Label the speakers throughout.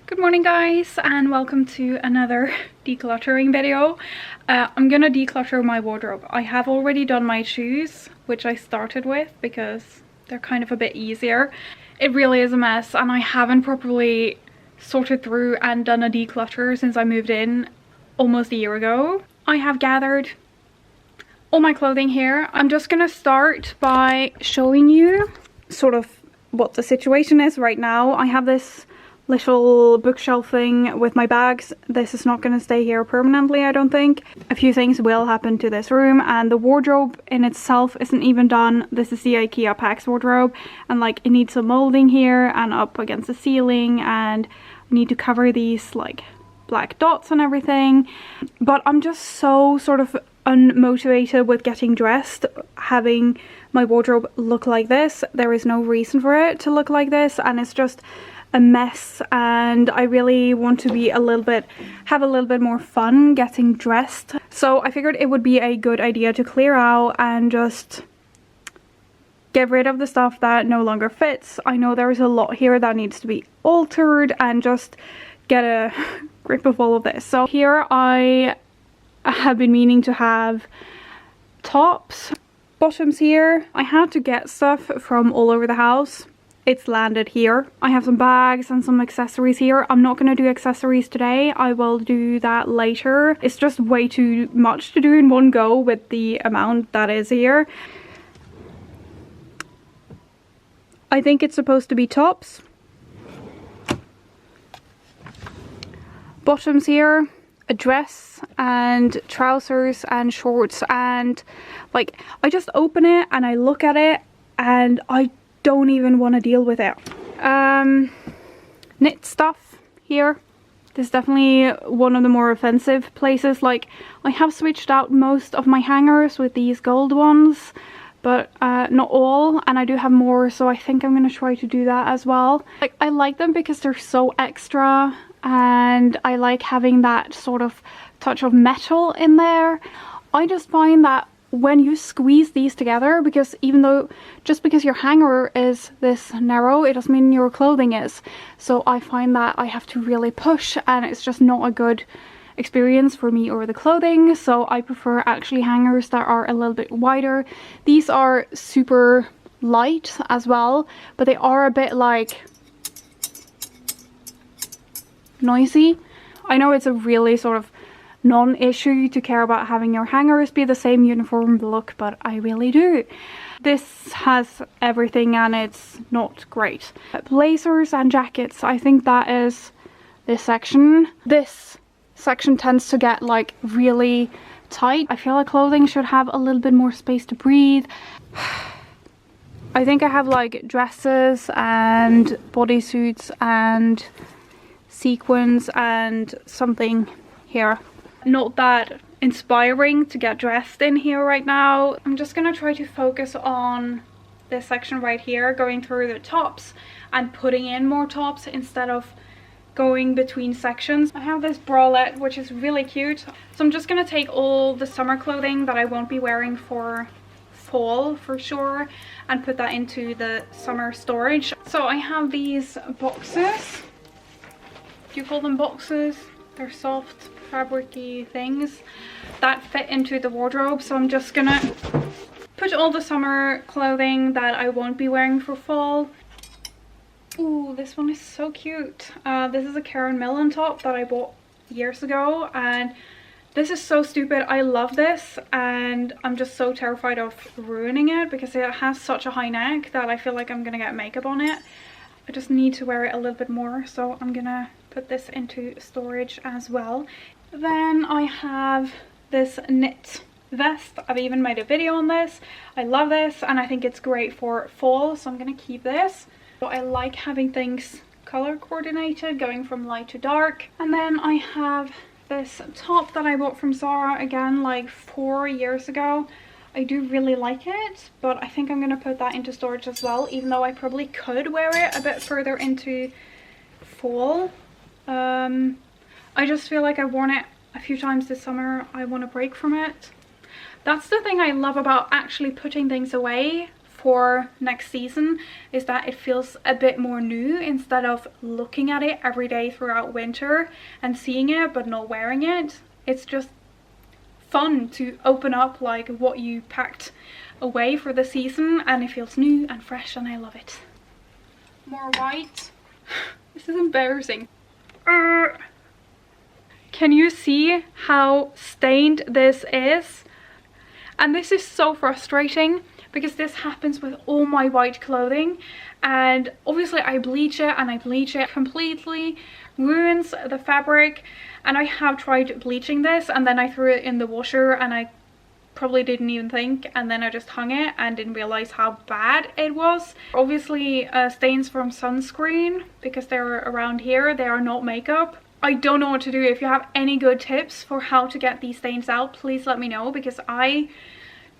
Speaker 1: Good morning guys, and welcome to another decluttering video. I'm gonna declutter my wardrobe. I have already done my shoes, which I started with because they're kind of a bit easier. It really is a mess and I haven't properly sorted through and done a declutter since I moved in almost a year ago. I have gathered all my clothing here. I'm just gonna start by showing you sort of what the situation is right now. I have this little bookshelf thing with my bags. This is not going to stay here permanently, I don't think. A few things will happen to this room, and the wardrobe in itself isn't even done. This is the IKEA PAX wardrobe, and like it needs some molding here and up against the ceiling, and I need to cover these like black dots and everything. But I'm just so sort of unmotivated with getting dressed, having my wardrobe look like this. There is no reason for it to look like this, and it's just a mess, and I really want to be have a little bit more fun getting dressed. So I figured it would be a good idea to clear out and just get rid of the stuff that no longer fits. I know there's a lot here that needs to be altered, and just get a grip of all of this. So here I have been meaning to have tops, bottoms here. I had to get stuff from all over the house. It's landed here. I have some bags and some accessories here. I'm not going to do accessories today. I will do that later. It's just way too much to do in one go with the amount that is here. I think it's supposed to be tops, bottoms here, a dress and trousers and shorts, and like I just open it and I look at it and I don't even want to deal with it. Knit stuff here. This is definitely one of the more offensive places. Like I have switched out most of my hangers with these gold ones, but not all, and I do have more, so I think I'm gonna try to do that as well. Like I like them because they're so extra, and I like having that sort of touch of metal in there. I just find that when you squeeze these together, because just because your hanger is this narrow, it doesn't mean your clothing is. So I find that I have to really push, and it's just not a good experience for me or the clothing. So I prefer actually hangers that are a little bit wider. These are super light as well, but they are a bit like noisy. I know it's a really sort of non-issue to care about having your hangers be the same uniform look, but I really do. This has everything and it's not great. Blazers and jackets, I think that is this section. This section tends to get like really tight. I feel like clothing should have a little bit more space to breathe. I think I have like dresses and bodysuits and sequins and something here. Not that inspiring to get dressed in here right now. I'm just gonna try to focus on this section right here, going through the tops and putting in more tops instead of going between sections. I have this bralette which is really cute, so I'm just gonna take all the summer clothing that I won't be wearing for fall for sure and put that into the summer storage. So I have these boxes. Do you call them boxes? They're soft fabric-y things that fit into the wardrobe. So I'm just gonna put all the summer clothing that I won't be wearing for fall. Ooh, this one is so cute. This is a Karen Millen top that I bought years ago, and this is so stupid. I love this, and I'm just so terrified of ruining it because it has such a high neck that I feel like I'm gonna get makeup on it. I just need to wear it a little bit more, so I'm gonna put this into storage as well. Then I have this knit vest. I've even made a video on this. I love this and I think it's great for fall, so I'm gonna keep this. So I like having things color coordinated, going from light to dark. And then I have this top that I bought from Zara again like 4 years ago. I do really like it, but I think I'm gonna put that into storage as well, even though I probably could wear it a bit further into fall. I just feel like I've worn it a few times this summer. I want a break from it. That's the thing I love about actually putting things away for next season is that it feels a bit more new instead of looking at it every day throughout winter and seeing it but not wearing it. It's just fun to open up like what you packed away for the season, and it feels new and fresh and I love it. More white. This is embarrassing. Can you see how stained this is? And this is so frustrating because this happens with all my white clothing, and obviously I bleach it and I bleach it completely, ruins the fabric. And I have tried bleaching this and then I threw it in the washer and I probably didn't even think, and then I just hung it and didn't realize how bad it was. Obviously stains from sunscreen, because they're around here, they are not makeup. I don't know what to do. If you have any good tips for how to get these stains out, please let me know, because I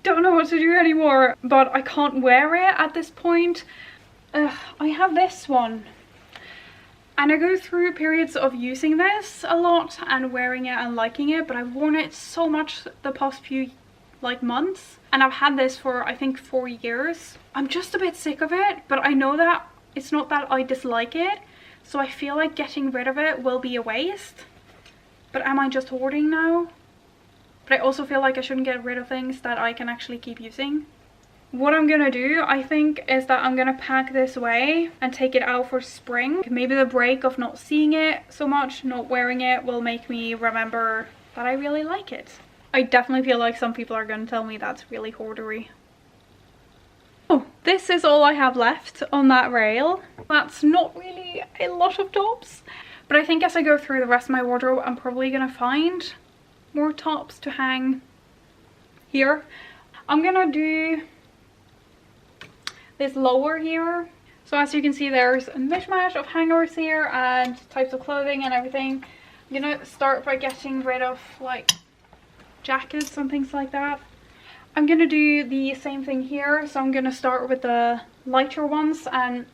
Speaker 1: don't know what to do anymore. But I can't wear it at this point. I have this one and I go through periods of using this a lot and wearing it and liking it, but I've worn it so much the past few like months, and I've had this for I think 4 years. I'm just a bit sick of it, but I know that it's not that I dislike it, so I feel like getting rid of it will be a waste. But am I just hoarding now? But I also feel like I shouldn't get rid of things that I can actually keep using. What I'm gonna do, I think, is that I'm gonna pack this away and take it out for spring. Maybe the break of not seeing it so much, not wearing it, will make me remember that I really like it. I definitely feel like some people are gonna tell me that's really hoardery. Oh, this is all I have left on that rail. That's not really a lot of tops, but I think as I go through the rest of my wardrobe, I'm probably gonna find more tops to hang here. I'm gonna do this lower here. So as you can see, there's a mishmash of hangers here and types of clothing and everything. I'm gonna start by getting rid of like jackets and things like that. I'm gonna do the same thing here. So I'm gonna start with the lighter ones and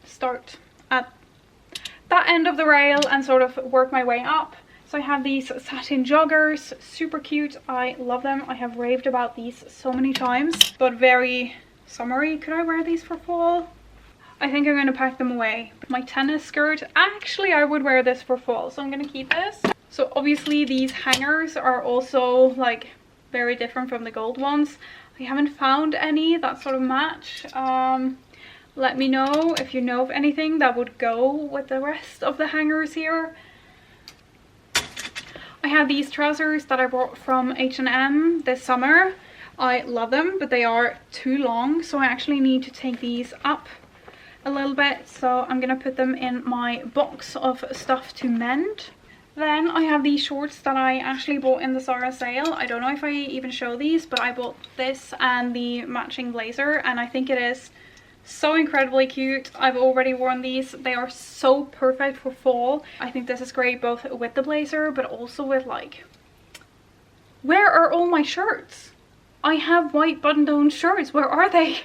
Speaker 1: start at that end of the rail and sort of work my way up. So I have these satin joggers, super cute. I love them. I have raved about these so many times, but very summery. Could I wear these for fall? I think I'm going to pack them away. My tennis skirt, actually I would wear this for fall, so I'm going to keep this. So obviously these hangers are also like very different from the gold ones. I haven't found any that sort of match. Let me know if you know of anything that would go with the rest of the hangers here. I have these trousers that I bought from H&M this summer. I love them, but they are too long, so I actually need to take these up a little bit. So I'm gonna put them in my box of stuff to mend. Then I have these shorts that I actually bought in the Zara sale. I don't know if I even show these, but I bought this and the matching blazer, and I think it is so incredibly cute. I've already worn these. They are so perfect for fall. I think this is great both with the blazer, but also with like, where are all my shirts? I have white button-down shirts. Where are they?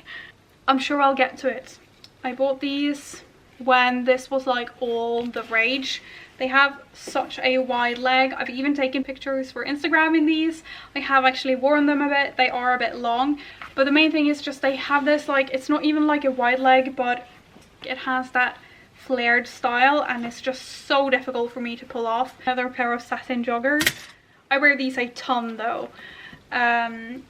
Speaker 1: I'm sure I'll get to it. I bought these when this was like all the rage. They have such a wide leg. I've even taken pictures for Instagram in these. I have actually worn them a bit. They are a bit long, but the main thing is just they have this like, it's not even like a wide leg, but it has that flared style, and it's just so difficult for me to pull off. Another pair of satin joggers. I wear these a ton though. And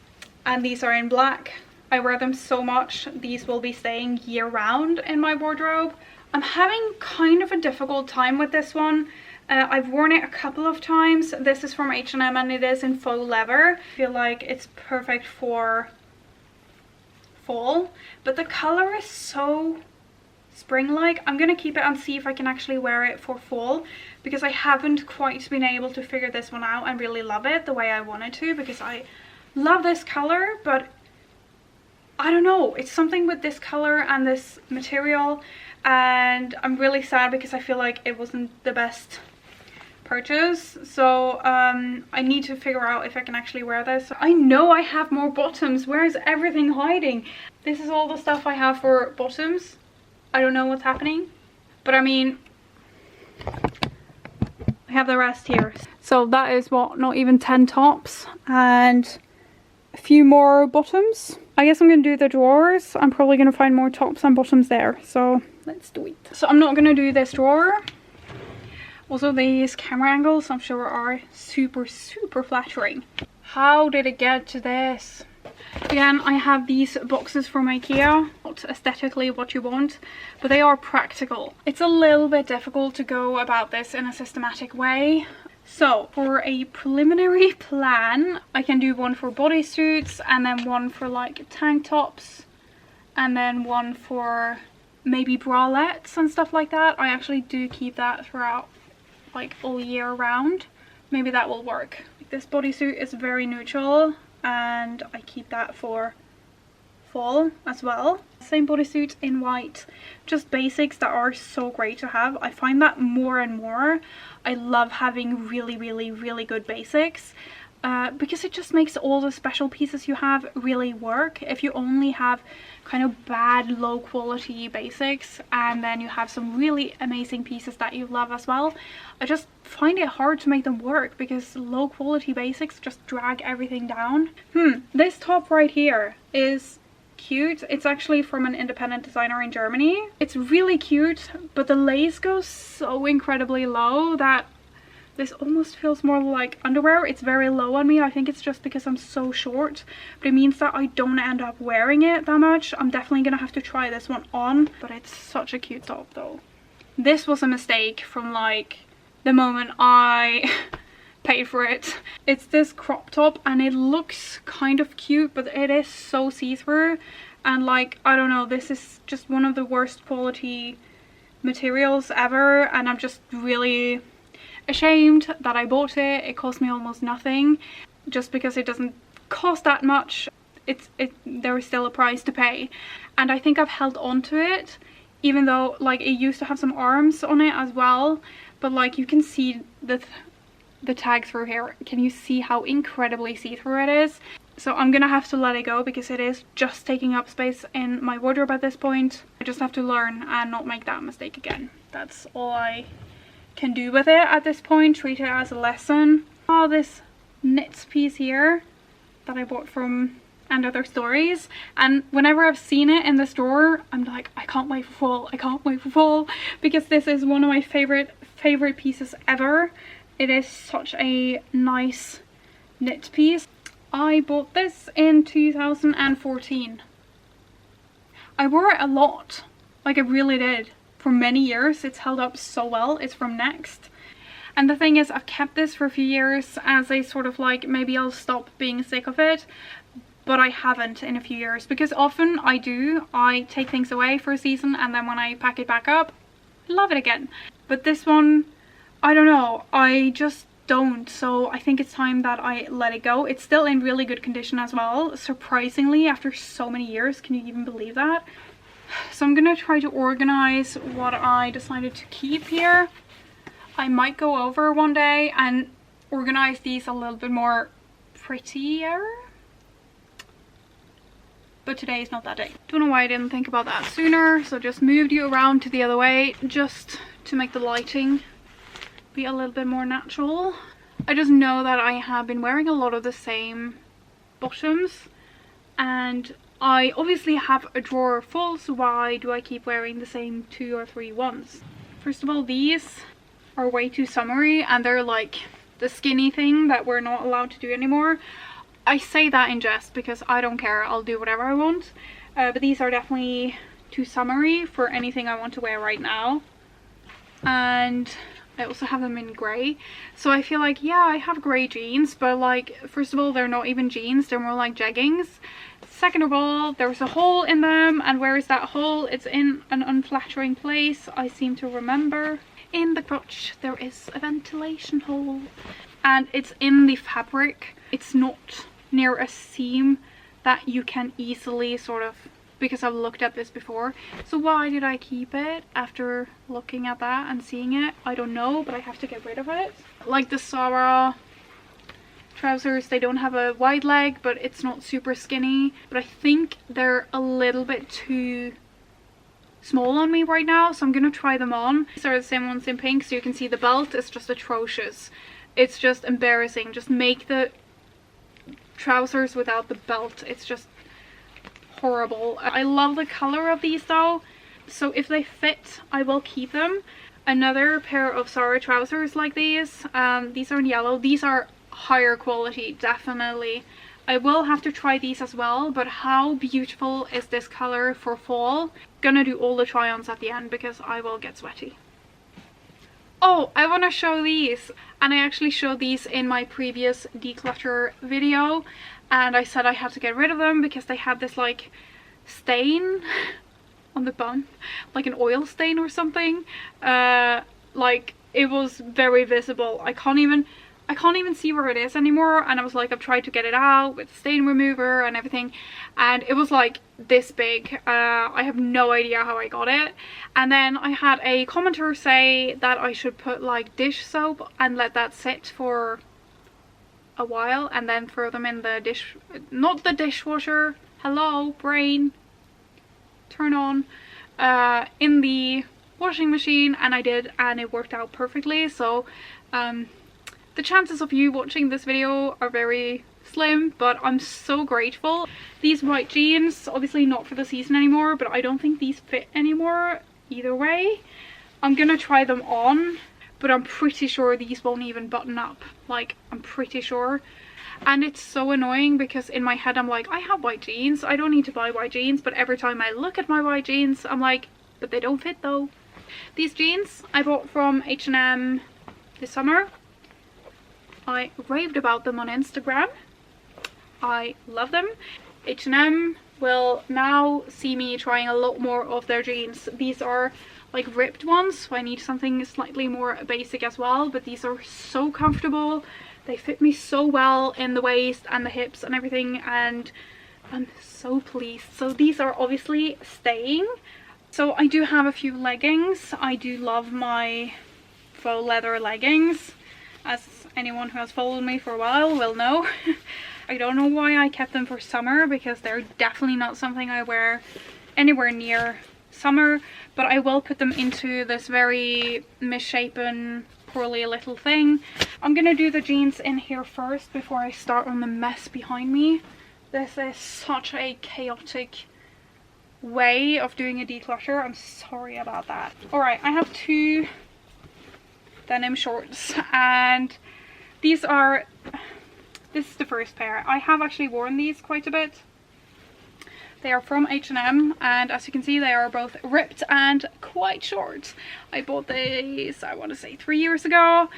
Speaker 1: these are in black. I wear them so much. These will be staying year round in my wardrobe. I'm having kind of a difficult time with this one. I've worn it a couple of times. This is from H&M and it is in faux leather. I feel like it's perfect for fall, but the color is so spring-like. I'm gonna keep it and see if I can actually wear it for fall, because I haven't quite been able to figure this one out and really love it the way I wanted to, because I love this color, but I don't know, it's something with this color and this material, and I'm really sad because I feel like it wasn't the best purchase. So I need to figure out if I can actually wear this. I know I have more bottoms. Where is everything hiding? This is all the stuff I have for bottoms. I don't know what's happening, but I mean, I have the rest here. So that is what, not even 10 tops and a few more bottoms. I guess I'm gonna do the drawers. I'm probably gonna find more tops and bottoms there, so let's do it. So I'm not gonna do this drawer. Also, these camera angles I'm sure are super flattering. How did it get to this? Again, I have these boxes from IKEA. Not aesthetically what you want, but they are practical. It's a little bit difficult to go about this in a systematic way. So for a preliminary plan, I can do one for bodysuits, and then one for like tank tops, and then one for maybe bralettes and stuff like that. I actually do keep that throughout like all year round. Maybe that will work. This bodysuit is very neutral, and I keep that for fall as well. Same bodysuit in white. Just basics that are so great to have. I find that more and more. I love having really good basics because it just makes all the special pieces you have really work. If you only have kind of bad low quality basics and then you have some really amazing pieces that you love as well, I just find it hard to make them work because low quality basics just drag everything down. This top right here is cute. It's actually from an independent designer in Germany. It's really cute, but the lace goes so incredibly low that this almost feels more like underwear. It's very low on me. I think it's just because I'm so short, but it means that I don't end up wearing it that much. I'm definitely gonna have to try this one on, but it's such a cute top though. This was a mistake from like the moment I paid for it. It's this crop top and it looks kind of cute, but it is so see-through, and like, I don't know, this is just one of the worst quality materials ever, and I'm just really ashamed that I bought it. It cost me almost nothing. Just because it doesn't cost that much, there is still a price to pay, and I think I've held on to it even though like it used to have some arms on it as well, but like you can see the tag through here. Can you see how incredibly see-through it is? So I'm gonna have to let it go because it is just taking up space in my wardrobe at this point. I just have to learn and not make that mistake again. That's all I can do with it at this point. Treat it as a lesson. Oh, this knit piece here that I bought from And Other Stories, and whenever I've seen it in the store, I'm like, I can't wait for fall, I can't wait for fall, because this is one of my favorite pieces ever. It is such a nice knit piece. I bought this in 2014. I wore it a lot, like I really did. For many years, it's held up so well. It's from Next. And the thing is, I've kept this for a few years as a sort of like, maybe I'll stop being sick of it. But I haven't in a few years, because often I take things away for a season and then when I pack it back up, I love it again. But this one, I don't know, I just don't. So I think it's time that I let it go. It's still in really good condition as well, surprisingly, after so many years. Can you even believe that? So I'm gonna try to organize what I decided to keep here. I might go over one day and organize these a little bit more prettier. But today is not that day. Don't know why I didn't think about that sooner, so just moved you around to the other way just to make the lighting be a little bit more natural. I just know that I have been wearing a lot of the same bottoms, and I obviously have a drawer full, so why do I keep wearing the same 2 or 3 ones? First of all, these are way too summery, and they're like the skinny thing that we're not allowed to do anymore. I say that in jest because I don't care, I'll do whatever I want, but these are definitely too summery for anything I want to wear right now. And I also have them in grey, so I feel like, yeah, I have grey jeans, but like, first of all, they're not even jeans, they're more like jeggings. Second of all, there's a hole in them, and where is that hole? It's in an unflattering place, I seem to remember. In the crotch there is a ventilation hole, and it's in the fabric. It's not near a seam that you can easily sort of, because I've looked at this before. So why did I keep it after looking at that and seeing it? I don't know, but I have to get rid of it. Like the Zara trousers, they don't have a wide leg, but it's not super skinny, but I think they're a little bit too small on me right now, so I'm gonna try them on. These are the same ones in pink, so you can see the belt is just atrocious. It's just embarrassing. Just make the trousers without the belt. It's just horrible. I love the color of these though, so if they fit I will keep them. Another pair of Zara trousers like these are in yellow. These are higher quality, definitely. I will have to try these as well, but how beautiful is this color for fall? Gonna do all the try-ons at the end because I will get sweaty. Oh, I want to show these, and I actually showed these in my previous declutter video, and I said I had to get rid of them because they had this like stain on the bum, like an oil stain or something. Like it was very visible. I can't even see where it is anymore, and I was like, I've tried to get it out with stain remover and everything, and it was like this big. I have no idea how I got it. And then I had a commenter say that I should put like dish soap and let that sit for a while and then throw them in the not the dishwasher, hello brain, turn on, in the washing machine, and I did, and it worked out perfectly. So the chances of you watching this video are very slim, but I'm so grateful. These white jeans, obviously not for the season anymore, but I don't think these fit anymore either way. I'm gonna try them on, but I'm pretty sure these won't even button up. Like, I'm pretty sure. And it's so annoying because in my head I'm like, I have white jeans, I don't need to buy white jeans, but every time I look at my white jeans I'm like, but they don't fit though. These jeans I bought from H&M this summer. I raved about them on Instagram. I love them. H&M will now see me trying a lot more of their jeans. These are like ripped ones, so I need something slightly more basic as well, but these are so comfortable. They fit me so well in the waist and the hips and everything, and I'm so pleased. So these are obviously staying. So I do have a few leggings. I do love my faux leather leggings, as anyone who has followed me for a while will know. I don't know why I kept them for summer, because they're definitely not something I wear anywhere near summer, but I will put them into this very misshapen, poorly little thing. I'm gonna do the jeans in here first before I start on the mess behind me. This is such a chaotic way of doing a declutter. I'm sorry about that. Alright, I have two denim shorts, and this is the first pair. I have actually worn these quite a bit. They are from H&M, and as you can see they are both ripped and quite short. I bought these, I want to say 3 years ago.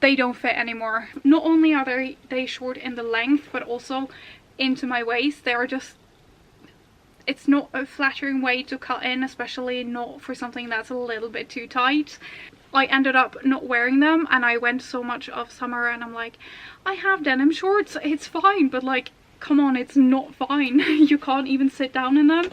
Speaker 1: They don't fit anymore. Not only are they short in the length, but also into my waist. They are just, it's not a flattering way to cut in, especially not for something that's a little bit too tight. I ended up not wearing them, and I went so much of summer and I'm like, I have denim shorts, it's fine, but like, come on, it's not fine. You can't even sit down in them.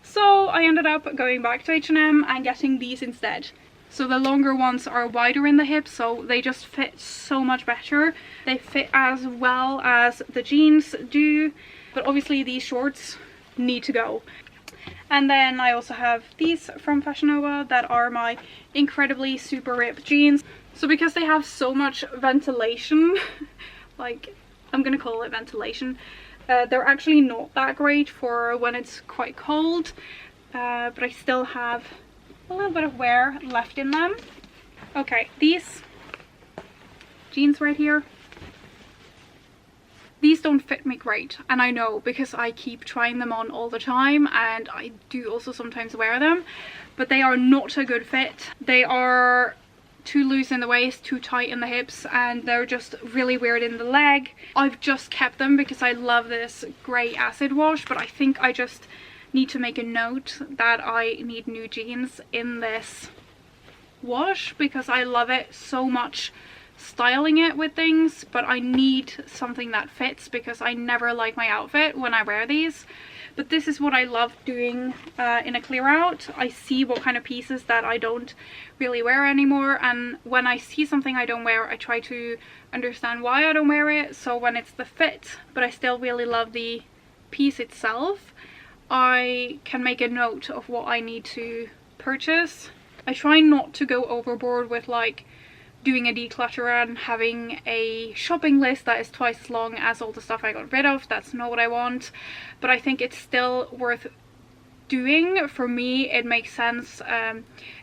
Speaker 1: So I ended up going back to H&M and getting these instead. So the longer ones are wider in the hips, so they just fit so much better. They fit as well as the jeans do, but obviously these shorts need to go. And then I also have these from Fashion Nova that are my incredibly super ripped jeans. So because they have so much ventilation, like, I'm gonna call it ventilation, they're actually not that great for when it's quite cold, but I still have a little bit of wear left in them. Okay, these jeans right here, these don't fit me great, and I know because I keep trying them on all the time, and I do also sometimes wear them, but they are not a good fit. They are too loose in the waist, too tight in the hips, and they're just really weird in the leg. I've just kept them because I love this grey acid wash, but I think I just need to make a note that I need new jeans in this wash because I love it so much styling it with things, but I need something that fits because I never like my outfit when I wear these. But this is what I love doing in a clear out. I see what kind of pieces that I don't really wear anymore, and when I see something I don't wear, I try to understand why I don't wear it. So when it's the fit but I still really love the piece itself, I can make a note of what I need to purchase. I try not to go overboard with like doing a declutter and having a shopping list that is twice as long as all the stuff I got rid of. That's not what I want, but I think it's still worth doing. For me, it makes sense.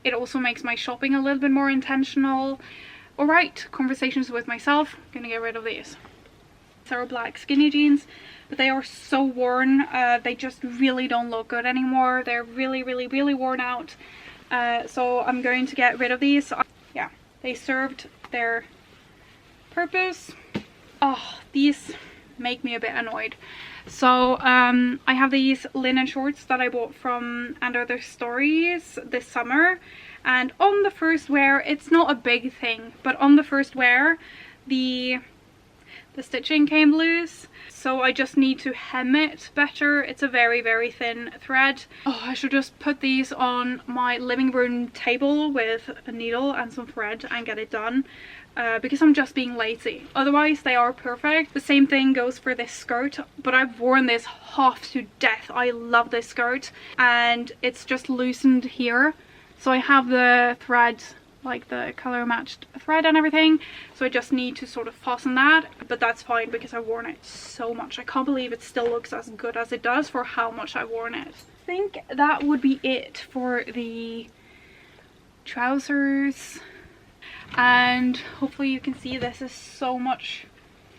Speaker 1: It also makes my shopping a little bit more intentional. Alright, conversations with myself. I'm gonna get rid of these. These are black skinny jeans, but they are so worn. They just really don't look good anymore. They're really worn out. So I'm going to get rid of these. Yeah, they served their purpose. Oh, these make me a bit annoyed. So I have these linen shorts that I bought from Under Their Stories this summer, and on the first wear, it's not a big thing, but on the first wear the stitching came loose, so I just need to hem it better. It's a very thin thread. Oh, I should just put these on my living room table with a needle and some thread and get it done. Because I'm just being lazy. Otherwise they are perfect. The same thing goes for this skirt, but I've worn this half to death. I love this skirt, and it's just loosened here, so I have the thread, like the color matched thread and everything, so I just need to sort of fasten that, but that's fine because I've worn it so much. I can't believe it still looks as good as it does for how much I've worn it. I think that would be it for the trousers. And hopefully you can see this is so much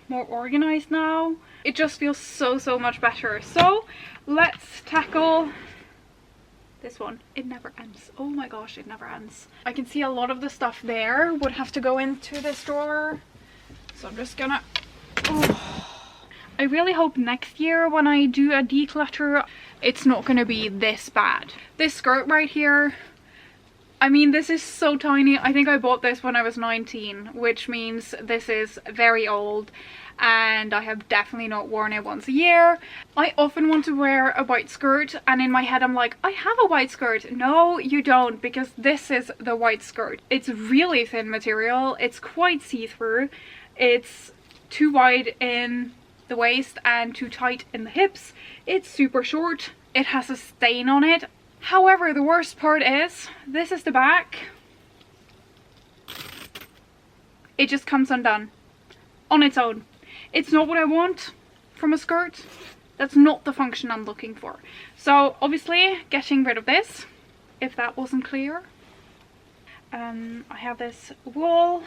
Speaker 1: more organized now. It just feels so much better. So let's tackle this one. It never ends. Oh my gosh, it never ends. I can see a lot of the stuff there would have to go into this drawer, so I'm just gonna I really hope next year when I do a declutter it's not gonna be this bad. This skirt right here, I mean, this is so tiny. I think I bought this when I was 19, which means this is very old, and I have definitely not worn it once a year. I often want to wear a white skirt, and in my head I'm like, I have a white skirt. No, you don't, because this is the white skirt. It's really thin material. It's quite see-through. It's too wide in the waist and too tight in the hips. It's super short. It has a stain on it. However, the worst part is, this is the back. It just comes undone on its own. It's not what I want from a skirt. That's not the function I'm looking for. So obviously getting rid of this, if that wasn't clear. I have this wool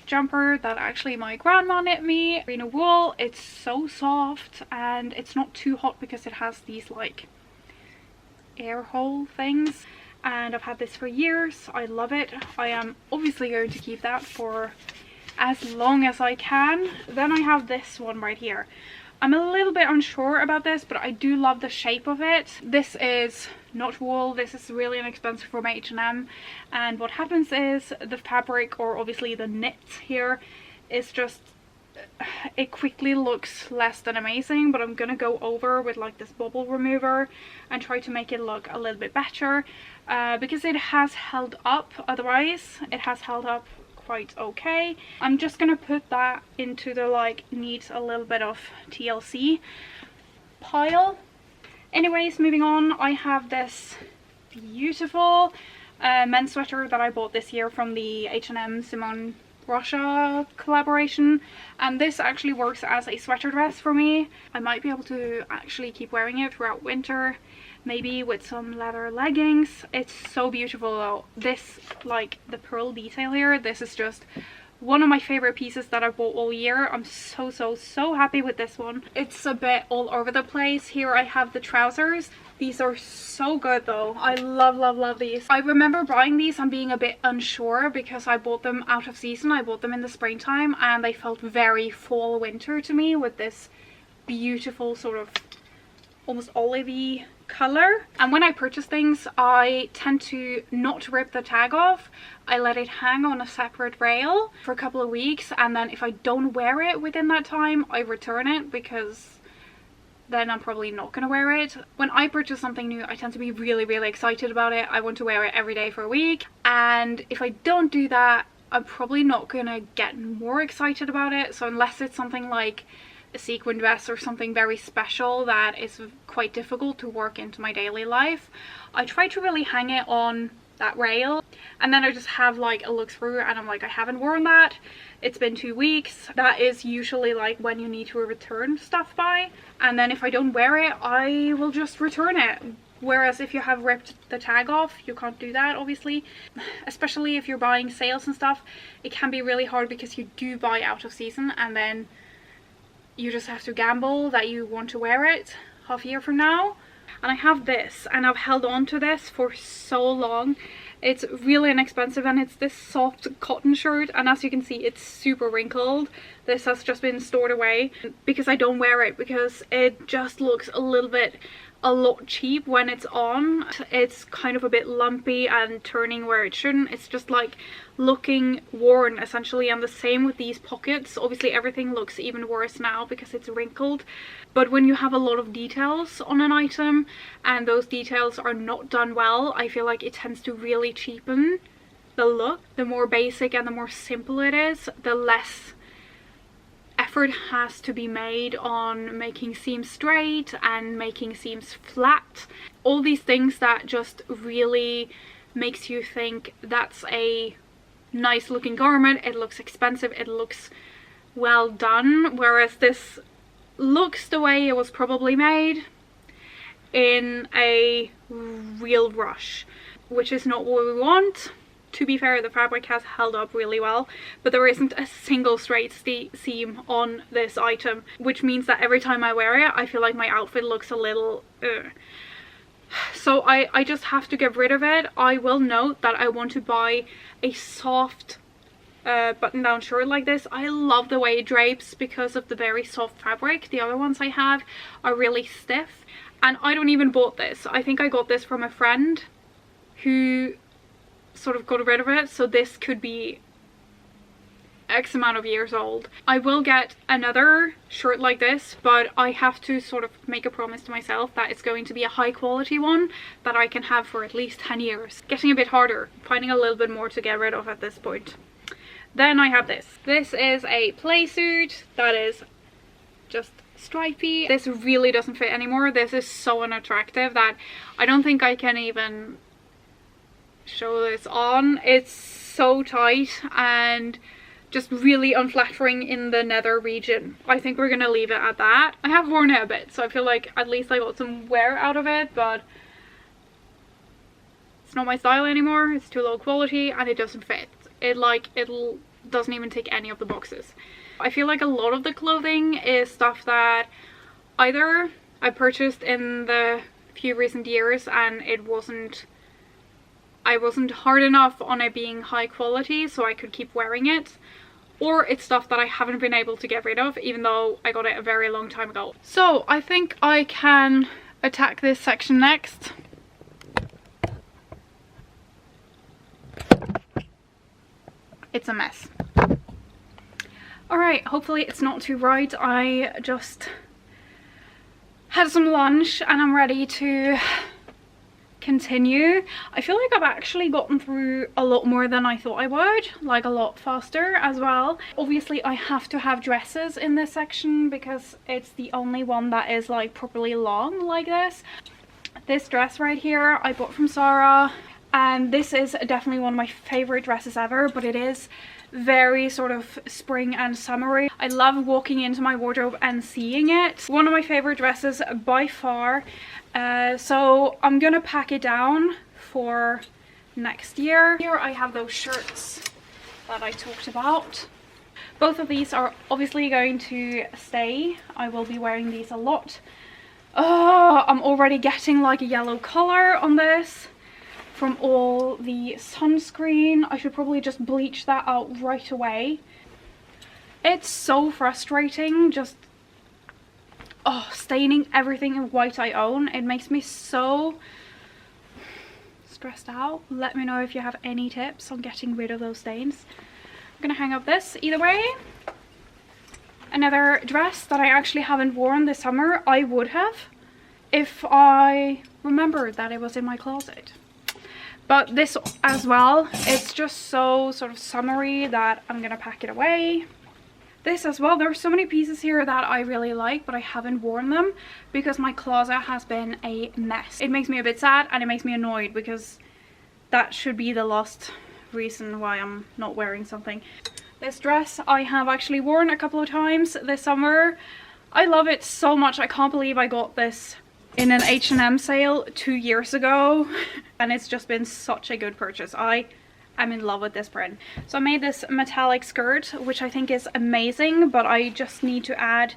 Speaker 1: jumper that actually my grandma knit me. Merino wool. It's so soft and it's not too hot because it has these like air hole things, and I've had this for years. I love it. I am obviously going to keep that for as long as I can. Then I have this one right here. I'm a little bit unsure about this, but I do love the shape of it. This is not wool. This is really inexpensive from H&M, and what happens is the fabric, or obviously the knit here, is just, it quickly looks less than amazing, but I'm gonna go over with like this bubble remover and try to make it look a little bit better, because it has held up. Otherwise it has held up quite okay. I'm just gonna put that into the like needs a little bit of TLC pile. Anyways, moving on, I have this beautiful men's sweater that I bought this year from the H&M Simone Russia collaboration, and this actually works as a sweater dress for me. I might be able to actually keep wearing it throughout winter, maybe with some leather leggings. It's so beautiful though. This, like the pearl detail here, this is just one of my favorite pieces that I've bought all year. I'm so happy with this one. It's a bit all over the place. Here I have the trousers. These are so good though. I love these. I remember buying these and being a bit unsure because I bought them out of season. I bought them in the springtime and they felt very fall winter to me, with this beautiful sort of almost olivey color. And when I purchase things, I tend to not rip the tag off. I let it hang on a separate rail for a couple of weeks, and then if I don't wear it within that time, I return it, because then I'm probably not gonna wear it. When I purchase something new, I tend to be really excited about it. I want to wear it every day for a week, and if I don't do that, I'm probably not gonna get more excited about it. So unless it's something like a sequin dress or something very special that is quite difficult to work into my daily life, I try to really hang it on that rail. and then I just have like a look through and I'm like, I haven't worn that, it's been 2 weeks. That is usually like when you need to return stuff by, and then if I don't wear it, I will just return it. Whereas if you have ripped the tag off, you can't do that, obviously. Especially if you're buying sales and stuff, it can be really hard because you do buy out of season and then you just have to gamble that you want to wear it half a year from now. And I have this, and I've held on to this for so long. It's really inexpensive, and it's this soft cotton shirt, and as you can see, it's super wrinkled. This has just been stored away because I don't wear it, because it just looks a lot cheap when it's on. It's kind of a bit lumpy and turning where it shouldn't. It's just like looking worn essentially, and the same with these pockets. Obviously everything looks even worse now because it's wrinkled, but when you have a lot of details on an item and those details are not done well, I feel like it tends to really cheapen the look. The more basic and the more simple it is, the less effort has to be made on making seams straight and making seams flat. All these things that just really makes you think that's a nice looking garment, it looks expensive, it looks well done. Whereas this looks the way it was probably made in a real rush, which is not what we want. To be fair, the fabric has held up really well, but there isn't a single straight seam on this item, which means that every time I wear it, I feel like my outfit looks a little so I just have to get rid of it. I will note that I want to buy a soft button-down shirt like this. I love the way it drapes because of the very soft fabric. The other ones I have are really stiff, and I don't even bought this. I think I got this from a friend who sort of got rid of it, so this could be X amount of years old. I will get another shirt like this, but I have to sort of make a promise to myself that it's going to be a high quality one that I can have for at least 10 years. Getting a bit harder, finding a little bit more to get rid of at this point. Then I have this. This is a play suit that is just stripy. This really doesn't fit anymore. This is so unattractive that I don't think I can even show this on. It's so tight and just really unflattering in the nether region. I think we're gonna leave it at that. I have worn it a bit, so I feel like at least I got some wear out of it, but it's not my style anymore. It's too low quality and it doesn't fit. It doesn't even tick any of the boxes. I feel like a lot of the clothing is stuff that either I purchased in the few recent years and I wasn't hard enough on it being high quality so I could keep wearing it, or it's stuff that I haven't been able to get rid of even though I got it a very long time ago. So I think I can attack this section next. It's a mess. Alright, hopefully it's not too bright. I just had some lunch and I'm ready to continue. I feel like I've actually gotten through a lot more than I thought I would, like a lot faster as well. Obviously I have to have dresses in this section because it's the only one that is like properly long like this. This dress right here I bought from Zara, and this is definitely one of my favorite dresses ever, but it is very sort of spring and summery. I love walking into my wardrobe and seeing it. One of my favorite dresses by far. So I'm gonna pack it down for next year. Here I have those shirts that I talked about. Both of these are obviously going to stay. I will be wearing these a lot. Oh, I'm already getting like a yellow color on this from all the sunscreen. I should probably just bleach that out right away. It's so frustrating just staining everything in white I own. It makes me so stressed out. Let me know if you have any tips on getting rid of those stains. I'm gonna hang up this either way. Another dress that I actually haven't worn this summer. I would have if I remembered that it was in my closet. But this as well, it's just so sort of summery that I'm gonna pack it away. This as well, there are so many pieces here that I really like, but I haven't worn them because my closet has been a mess. It makes me a bit sad and it makes me annoyed because that should be the last reason why I'm not wearing something. This dress I have actually worn a couple of times this summer. I love it so much. I can't believe I got this in an H&M sale 2 years ago and it's just been such a good purchase. I'm in love with this print. So I made this metallic skirt, which I think is amazing, but I just need to add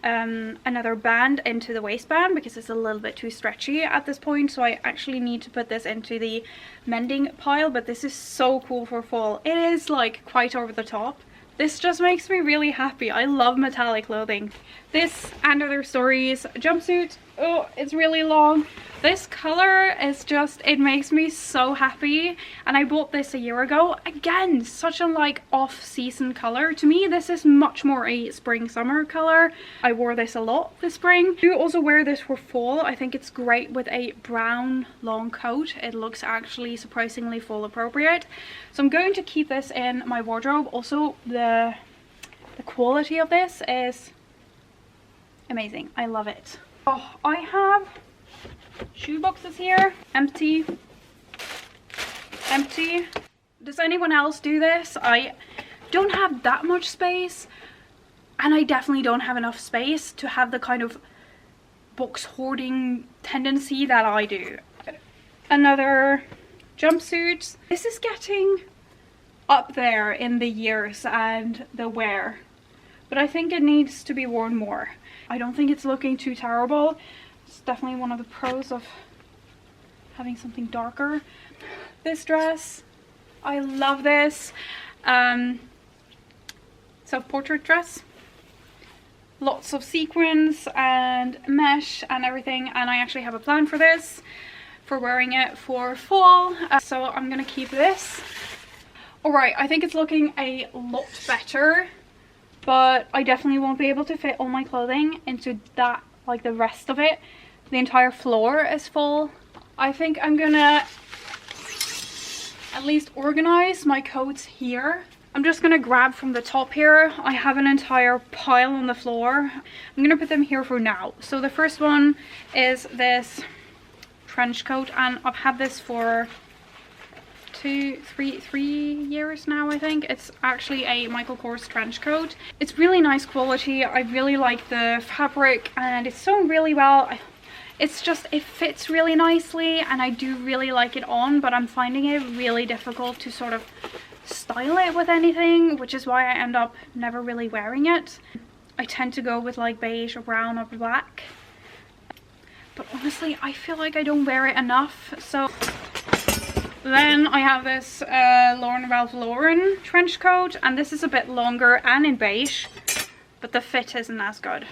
Speaker 1: another band into the waistband because it's a little bit too stretchy at this point. So I actually need to put this into the mending pile, but this is so cool for fall. It is like quite over the top. This just makes me really happy. I love metallic clothing. This and other stories jumpsuit. Oh, it's really long. This color is just, it makes me so happy. And I bought this a year ago. Again, such a like off-season color. To me, this is much more a spring-summer color. I wore this a lot this spring. I do also wear this for fall. I think it's great with a brown long coat. It looks actually surprisingly fall appropriate. So I'm going to keep this in my wardrobe. Also, the quality of this is amazing. I love it. Oh, I have shoe boxes here. Empty. Empty. Does anyone else do this? I don't have that much space, and I definitely don't have enough space to have the kind of box hoarding tendency that I do. Another jumpsuit. This is getting up there in the years and the wear, but I think it needs to be worn more. I don't think it's looking too terrible. It's definitely one of the pros of having something darker. This dress, I love this. Self-portrait dress. Lots of sequins and mesh and everything, and I actually have a plan for this, for wearing it for fall. So I'm gonna keep this. Alright, I think it's looking a lot better, but I definitely won't be able to fit all my clothing into that, like the rest of it. The entire floor is full. I think I'm gonna at least organize my coats here. I'm just gonna grab from the top here. I have an entire pile on the floor. I'm gonna put them here for now. So the first one is this trench coat, and I've had this for three years now, I think. It's actually a Michael Kors trench coat. It's really nice quality. I really like the fabric and it's sewn really well. It's just, it fits really nicely and I do really like it on, but I'm finding it really difficult to sort of style it with anything, which is why I end up never really wearing it. I tend to go with like beige or brown or black, but honestly I feel like I don't wear it enough. So then I have this Ralph Lauren trench coat, and this is a bit longer and in beige, but the fit isn't as good.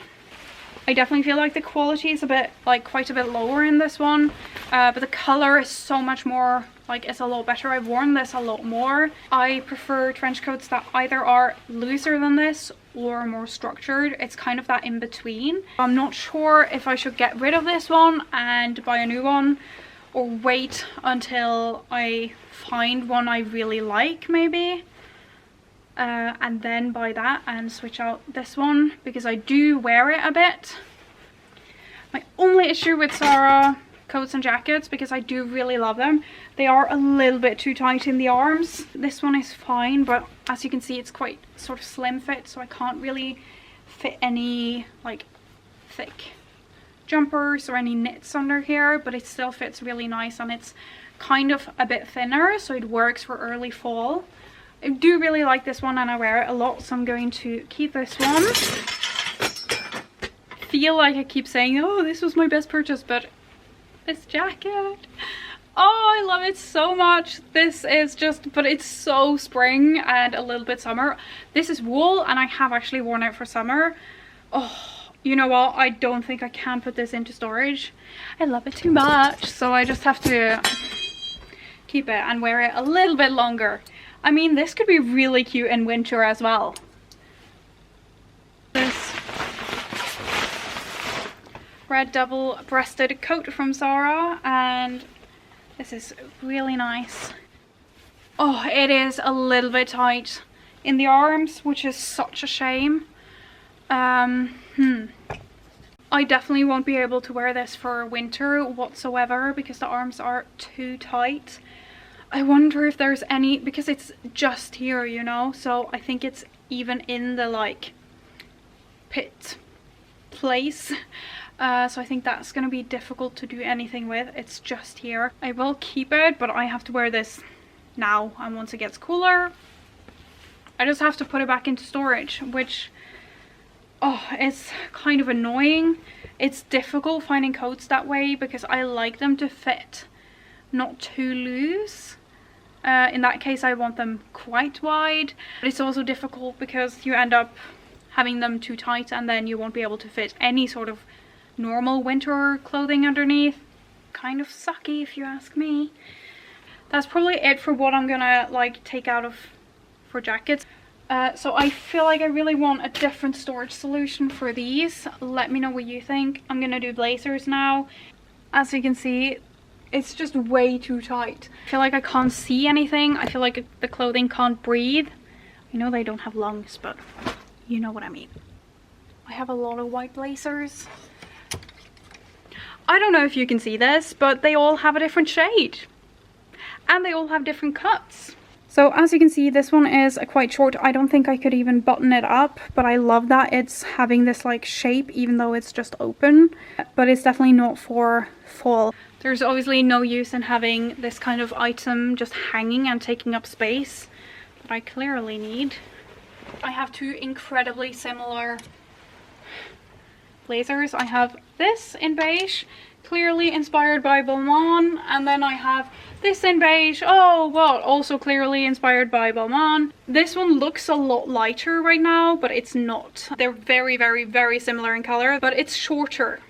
Speaker 1: I definitely feel like the quality is a bit, like quite a bit lower in this one, but the color is so much more, like it's a lot better. I've worn this a lot more. I prefer trench coats that either are looser than this or more structured. It's kind of that in between. I'm not sure if I should get rid of this one and buy a new one, or wait until I find one I really like maybe, and then buy that and switch out this one, because I do wear it a bit. My only issue with Zara coats and jackets, because I do really love them, they are a little bit too tight in the arms. This one is fine, but as you can see it's quite sort of slim fit, so I can't really fit any like thick jumpers or any knits under here, but it still fits really nice and it's kind of a bit thinner, so it works for early fall. I do really like this one and I wear it a lot, so I'm going to keep this one. I feel like I keep saying, oh, this was my best purchase, but this jacket, oh, I love it so much. This is just, but it's so spring and a little bit summer. This is wool and I have actually worn it for summer. Oh, you know what, I don't think I can put this into storage. I love it too much, so I just have to keep it and wear it a little bit longer. I mean, this could be really cute in winter as well. This red double-breasted coat from Zara, and this is really nice. Oh, it is a little bit tight in the arms, which is such a shame. I definitely won't be able to wear this for winter whatsoever because the arms are too tight. I wonder if there's any, because it's just here, you know, so I think it's even in the like pit place. So I think that's gonna be difficult to do anything with. It's just here. I will keep it, but I have to wear this now, and once it gets cooler I just have to put it back into storage, which, oh, it's kind of annoying. It's difficult finding coats that way because I like them to fit, not too loose. In that case I want them quite wide, but it's also difficult because you end up having them too tight and then you won't be able to fit any sort of normal winter clothing underneath. Kind of sucky if you ask me. That's probably it for what I'm gonna like take out of for jackets. So I feel like I really want a different storage solution for these. Let me know what you think. I'm gonna do blazers now. As you can see, it's just way too tight. I feel like I can't see anything. I feel like the clothing can't breathe. I know they don't have lungs, but you know what I mean. I have a lot of white blazers. I don't know if you can see this, but they all have a different shade. And they all have different cuts. So as you can see, this one is quite short. I don't think I could even button it up, but I love that it's having this like shape even though it's just open. But it's definitely not for fall. There's obviously no use in having this kind of item just hanging and taking up space that I clearly need. I have two incredibly similar blazers. I have this in beige, clearly inspired by Balmain, and then I have this in beige, oh well, also clearly inspired by Balmain. This one looks a lot lighter right now, but it's not. They're very, very, very similar in color, but it's shorter.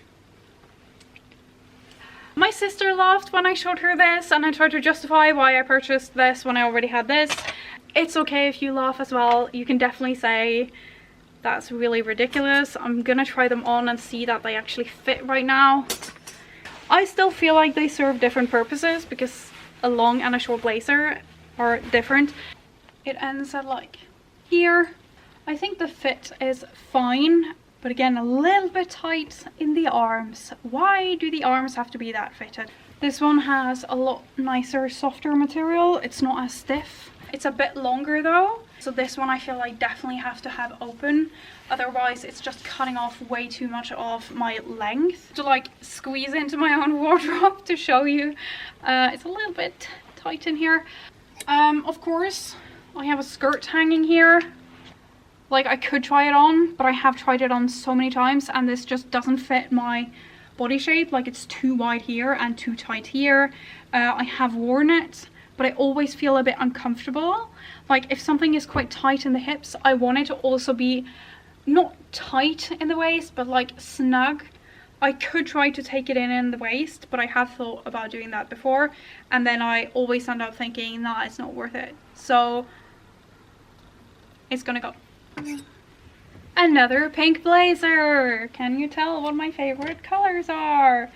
Speaker 1: My sister laughed when I showed her this, and I tried to justify why I purchased this when I already had this. It's okay if you laugh as well. You can definitely say that's really ridiculous. I'm gonna try them on and see that they actually fit right now. I still feel like they serve different purposes because a long and a short blazer are different. It ends at like here. I think the fit is fine, but again a little bit tight in the arms. Why do the arms have to be that fitted? This one has a lot nicer, softer material. It's not as stiff. It's a bit longer though, so this one I feel like definitely have to have open, otherwise it's just cutting off way too much of my length. To like squeeze into my own wardrobe to show you, it's a little bit tight in here. Of course I have a skirt hanging here. Like I could try it on, but I have tried it on so many times and this just doesn't fit my body shape. Like it's too wide here and too tight here. I have worn it, but I always feel a bit uncomfortable. Like if something is quite tight in the hips, I want it to also be not tight in the waist, but like snug. I could try to take it in the waist, but I have thought about doing that before, and then I always end up thinking, nah, it's not worth it. So it's gonna go. Another pink blazer. Can you tell what my favorite colors are?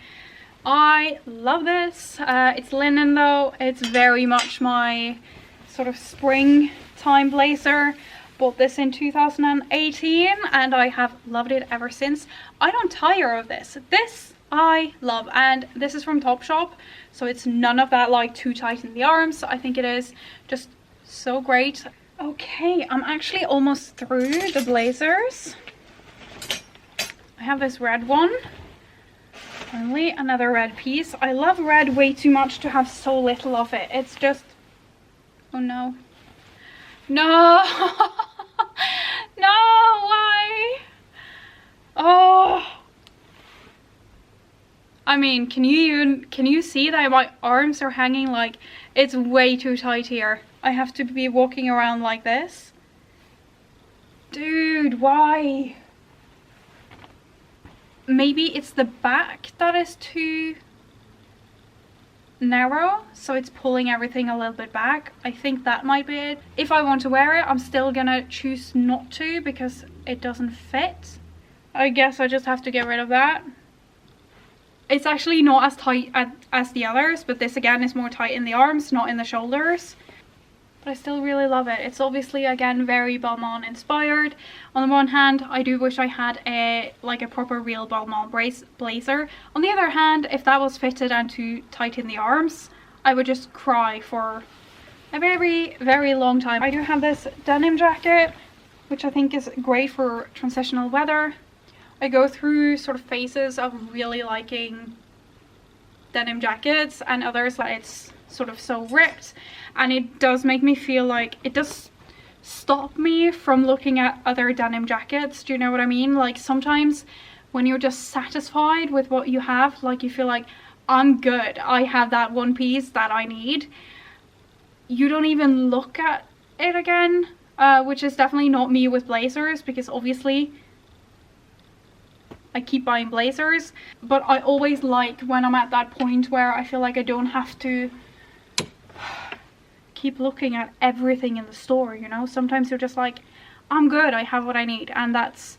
Speaker 1: I love this. It's linen though. It's very much my sort of springtime blazer. Bought this in 2018 and I have loved it ever since. I don't tire of this. This I love, and this is from Topshop, so it's none of that like too tight in the arms. I think it is just so great. Okay, I'm actually almost through the blazers. I have this red one. Finally, another red piece. I love red way too much to have so little of it. It's just... oh no. No! No, why? Oh! I mean, can you see that my arms are hanging? Like, it's way too tight here. I have to be walking around like this. Dude, why? Maybe it's the back that is too narrow, so it's pulling everything a little bit back. I think that might be it. If I want to wear it, I'm still gonna choose not to because it doesn't fit. I guess I just have to get rid of that. It's actually not as tight as the others, but this again is more tight in the arms, not in the shoulders. But I still really love it. It's obviously again very Balmain inspired. On the one hand, I do wish I had a proper real Balmain blazer. On the other hand, if that was fitted and too tight in the arms, I would just cry for a very, very long time. I do have this denim jacket, which I think is great for transitional weather. I go through sort of phases of really liking denim jackets and others that it's sort of so ripped, and it does make me feel like it does stop me from looking at other denim jackets. Do you know what I mean? Like sometimes when you're just satisfied with what you have, like you feel like, I'm good, I have that one piece that I need, you don't even look at it again, which is definitely not me with blazers, because obviously I keep buying blazers, but I always like when I'm at that point where I feel like I don't have to keep looking at everything in the store, you know? Sometimes you're just like, I'm good, I have what I need, and that's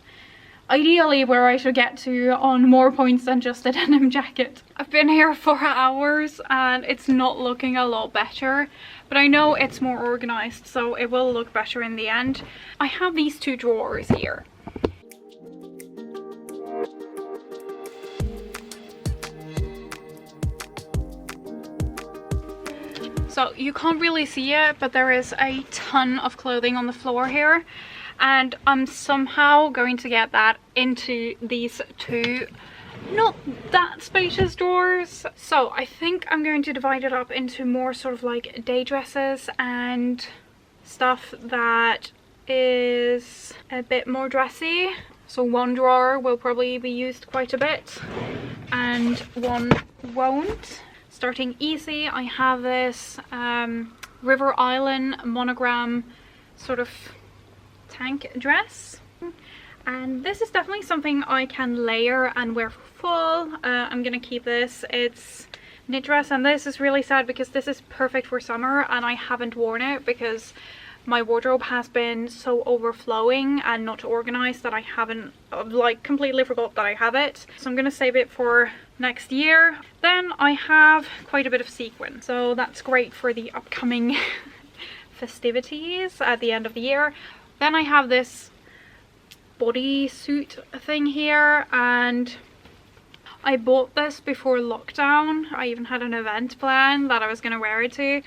Speaker 1: ideally where I should get to on more points than just a denim jacket. I've been here for hours and it's not looking a lot better, but I know it's more organized, so it will look better in the end. I have these two drawers here. So you can't really see it, but there is a ton of clothing on the floor here, and I'm somehow going to get that into these two not that spacious drawers. So I think I'm going to divide it up into more sort of like day dresses and stuff that is a bit more dressy. So one drawer will probably be used quite a bit and one won't. Starting easy, I have this River Island monogram sort of tank dress, and this is definitely something I can layer and wear for full. I'm gonna keep this. It's knit dress, and this is really sad because this is perfect for summer and I haven't worn it because my wardrobe has been so overflowing and not organized that I haven't, like, completely forgot that I have it. So I'm gonna save it for next year. Then I have quite a bit of sequin, so that's great for the upcoming festivities at the end of the year. Then I have this bodysuit thing here, and I bought this before lockdown. I even had an event planned that I was going to wear it to,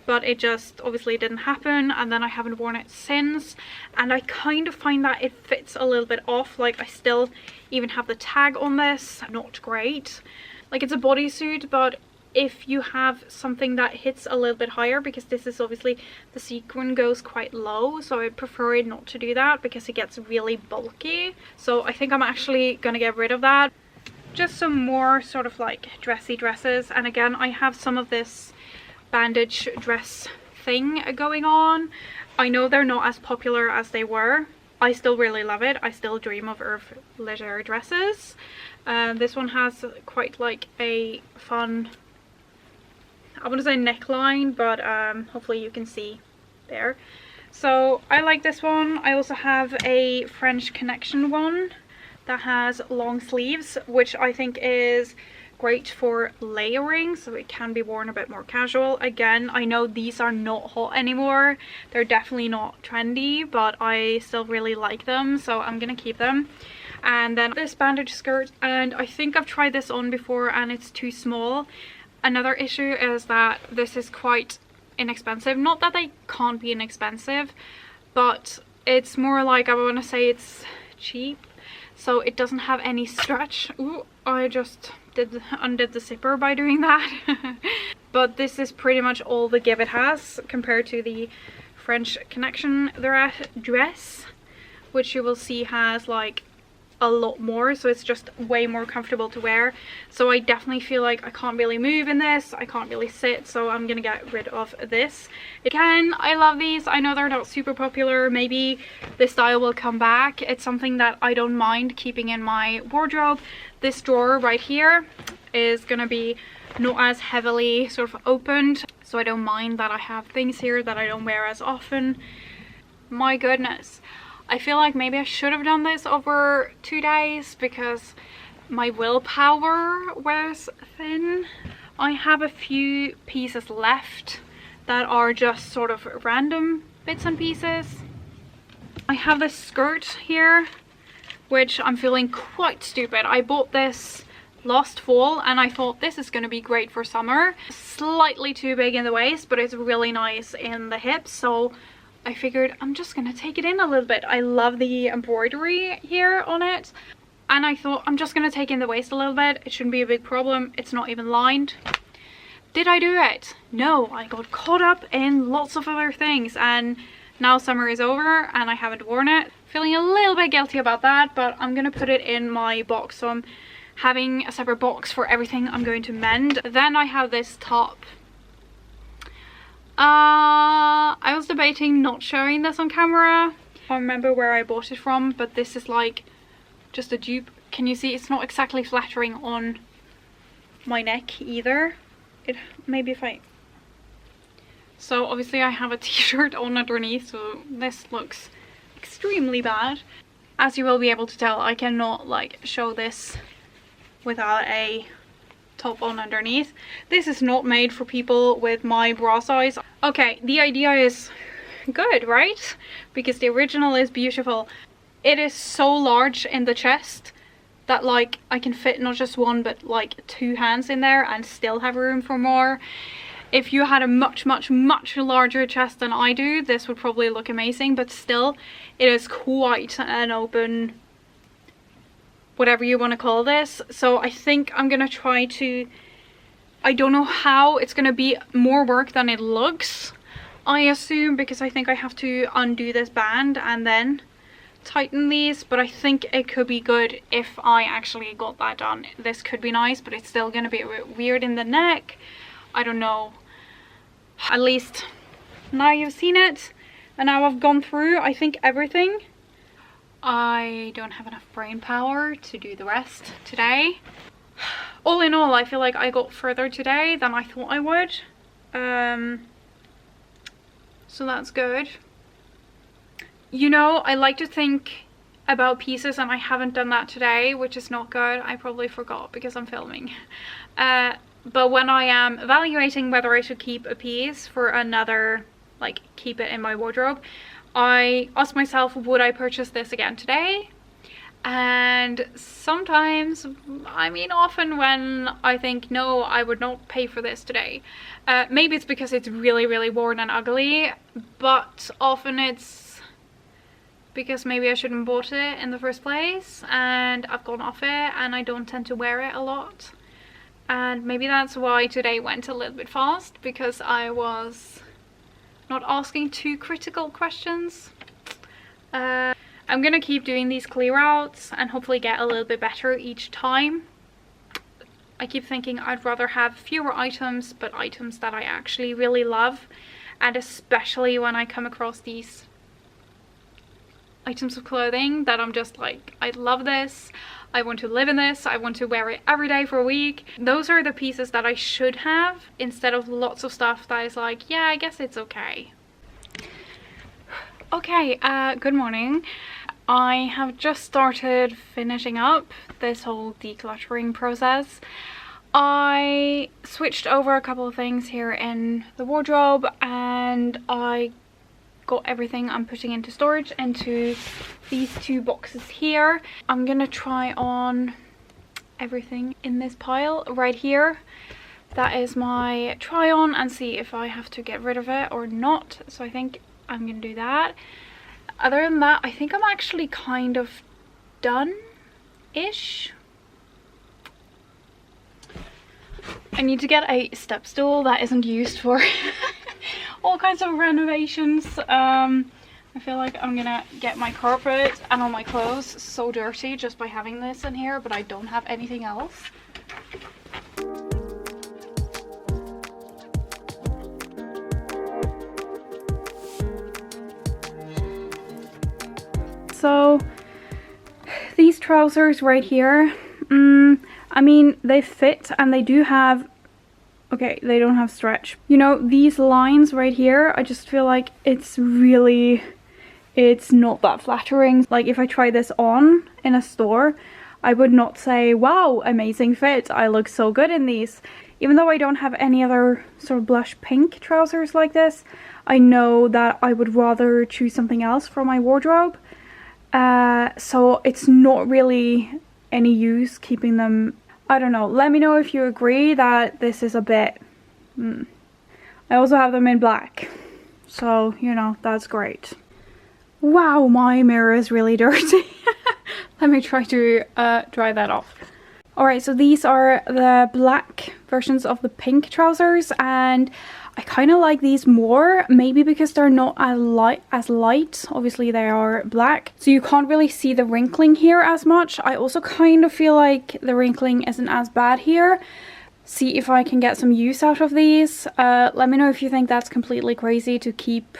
Speaker 1: but it just obviously didn't happen, and then I haven't worn it since. And I kind of find that it fits a little bit off. Like, I still even have the tag on this. Not great. Like, it's a bodysuit, but if you have something that hits a little bit higher, because this is obviously, the sequin goes quite low, so I prefer it not to do that because it gets really bulky. So I think I'm actually gonna get rid of that. Just some more sort of like dressy dresses, and again I have some of this bandage dress thing going on. I know they're not as popular as they were. I still really love it. I still dream of Earth leisure dresses. This one has quite like a fun, I want to say neckline, but hopefully you can see there. So I like this one. I also have a French Connection one that has long sleeves, which I think is great for layering, so it can be worn a bit more casual. Again, I know these are not hot anymore. They're definitely not trendy, but I still really like them, so I'm gonna keep them. And then this bandage skirt, and I think I've tried this on before and it's too small. Another issue is that this is quite inexpensive. Not that they can't be inexpensive, but it's more like, I want to say it's cheap. So it doesn't have any stretch. Ooh, I just undid the zipper by doing that. But this is pretty much all the give it has compared to the French Connection dress, which you will see has like a lot more, so it's just way more comfortable to wear. So I definitely feel like I can't really move in this, I can't really sit, so I'm gonna get rid of this. Again, I love these. I know they're not super popular. Maybe this style will come back. It's something that I don't mind keeping in my wardrobe. This drawer right here is gonna be not as heavily sort of opened, so I don't mind that I have things here that I don't wear as often. My goodness, I feel like maybe I should have done this over 2 days because my willpower wears thin. I have a few pieces left that are just sort of random bits and pieces. I have this skirt here, which I'm feeling quite stupid. I bought this last fall, and I thought this is going to be great for summer. Slightly too big in the waist, but it's really nice in the hips, so I figured I'm just going to take it in a little bit. I love the embroidery here on it, and I thought I'm just going to take in the waist a little bit. It shouldn't be a big problem. It's not even lined. Did I do it? No, I got caught up in lots of other things, and now summer is over and I haven't worn it. Feeling a little bit guilty about that, but I'm gonna put it in my box. So I'm having a separate box for everything I'm going to mend. Then I have this top. I was debating not showing this on camera. I don't remember where I bought it from, but this is like just a dupe. Can you see? It's not exactly flattering on my neck either. Maybe if I... So obviously I have a t-shirt on underneath, so this looks extremely bad. As you will be able to tell, I cannot like show this without a top on underneath. This is not made for people with my bra size. Okay, the idea is good, right? Because the original is beautiful. It is so large in the chest that like I can fit not just one but like 2 hands in there and still have room for more. If you had a much larger chest than I do, this would probably look amazing, but still it is quite an open, whatever you want to call this. So I think I'm gonna try to, I don't know how, it's gonna be more work than it looks, I assume, because I think I have to undo this band and then tighten these, but I think it could be good if I actually got that done. This could be nice, but it's still gonna be a bit weird in the neck. I don't know. At least now you've seen it and now I've gone through, I think, everything. I don't have enough brain power to do the rest today. All in all, I feel like I got further today than I thought I would. So that's good. You know, I like to think about pieces and I haven't done that today, which is not good. I probably forgot because I'm filming. But when I am evaluating whether I should keep a piece for another, like keep it in my wardrobe, I ask myself, would I purchase this again today? And sometimes, I mean often, when I think no, I would not pay for this today. Maybe it's because it's really worn and ugly, but often it's because maybe I shouldn't have bought it in the first place and I've gone off it and I don't tend to wear it a lot. And maybe that's why today went a little bit fast, because I was not asking too critical questions. I'm gonna keep doing these clear outs and hopefully get a little bit better each time. I keep thinking I'd rather have fewer items, but items that I actually really love. And especially when I come across these items of clothing that I'm just like, I love this, I want to live in this, I want to wear it every day for a week. Those are the pieces that I should have, instead of lots of stuff that is like, yeah, I guess it's okay. Okay, good morning. I have just started finishing up this whole decluttering process. I switched over a couple of things here in the wardrobe and I got everything I'm putting into storage into these 2 boxes here. I'm gonna try on everything in this pile right here. That is my try on, and see if I have to get rid of it or not. So I think I'm gonna do that. Other than that, I think I'm actually kind of done-ish. I need to get a step stool that isn't used for all kinds of renovations. I feel like I'm gonna get my carpet and all my clothes so dirty just by having this in here, but I don't have anything else. So these trousers right here, I mean, they fit and they do have, okay, they don't have stretch. You know, these lines right here, I just feel like it's not that flattering. Like if I try this on in a store, I would not say, wow, amazing fit, I look so good in these. Even though I don't have any other sort of blush pink trousers like this, I know that I would rather choose something else for my wardrobe. So it's not really any use keeping them I don't know. Let me know if you agree that this is a bit... I also have them in black. So, you know, that's great. Wow, my mirror is really dirty. Let me try to dry that off. Alright, so these are the black versions of the pink trousers, and I kind of like these more, maybe because they're not as light. Obviously they are black, so you can't really see the wrinkling here as much. I also kind of feel like the wrinkling isn't as bad here. See if I can get some use out of these. Let me know if you think that's completely crazy to keep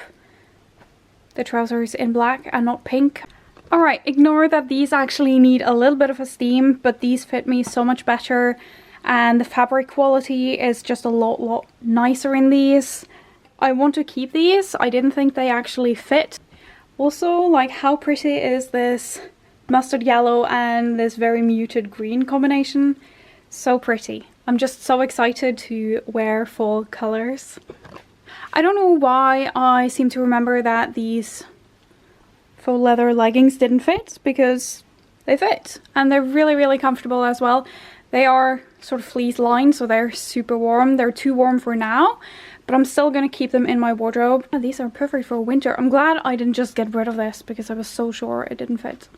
Speaker 1: the trousers in black and not pink. Alright, ignore that these actually need a little bit of a steam, but these fit me so much better, and the fabric quality is just a lot nicer in these. I want to keep these. I didn't think they actually fit. Also, like, how pretty is this mustard yellow and this very muted green combination? So pretty. I'm just so excited to wear fall colors. I don't know why I seem to remember that these faux leather leggings didn't fit, because they fit and they're really comfortable as well. They are sort of fleece lined, so they're super warm. They're too warm for now, but I'm still gonna keep them in my wardrobe. And these are perfect for winter. I'm glad I didn't just get rid of this because I was so sure it didn't fit.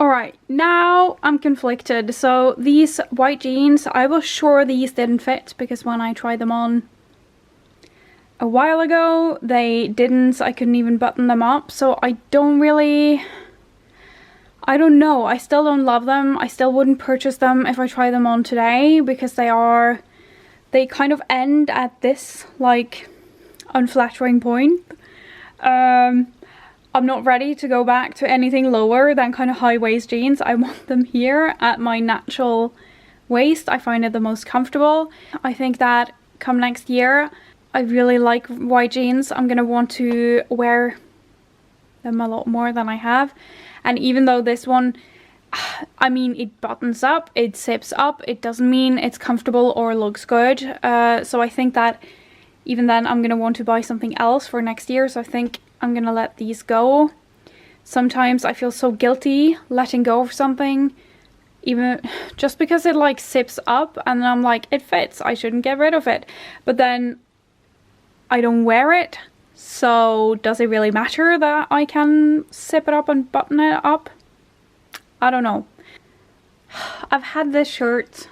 Speaker 1: Alright, now I'm conflicted. So these white jeans, I was sure these didn't fit because when I tried them on a while ago, they didn't. I couldn't even button them up, so I don't know. I still don't love them. I still wouldn't purchase them if I try them on today, because they kind of end at this, like, unflattering point. I'm not ready to go back to anything lower than kind of high waist jeans. I want them here at my natural waist. I find it the most comfortable. I think that come next year, I really like white jeans. I'm gonna want to wear them a lot more than I have. And even though this one, I mean, it buttons up, it zips up, it doesn't mean it's comfortable or looks good. So I think that even then I'm gonna want to buy something else for next year. So I think I'm gonna let these go. Sometimes I feel so guilty letting go of something, even just because it like zips up, and then I'm like, it fits, I shouldn't get rid of it. But then I don't wear it, so does it really matter that I can zip it up and button it up? I don't know. I've had this shirt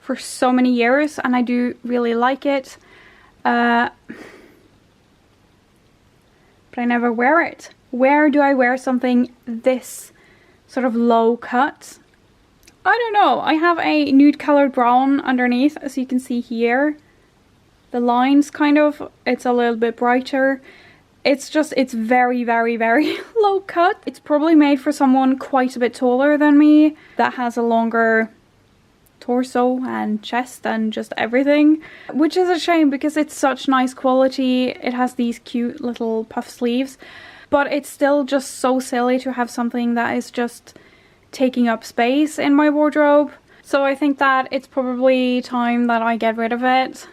Speaker 1: for so many years and I do really like it, but I never wear it. Where do I wear something this sort of low cut? I don't know. I have a nude colored brown underneath, as you can see here. The lines kind of, it's a little bit brighter. It's just, it's very low cut. It's probably made for someone quite a bit taller than me that has a longer torso and chest and just everything, which is a shame because it's such nice quality. It has these cute little puff sleeves, but it's still just so silly to have something that is just taking up space in my wardrobe. So I think that it's probably time that I get rid of it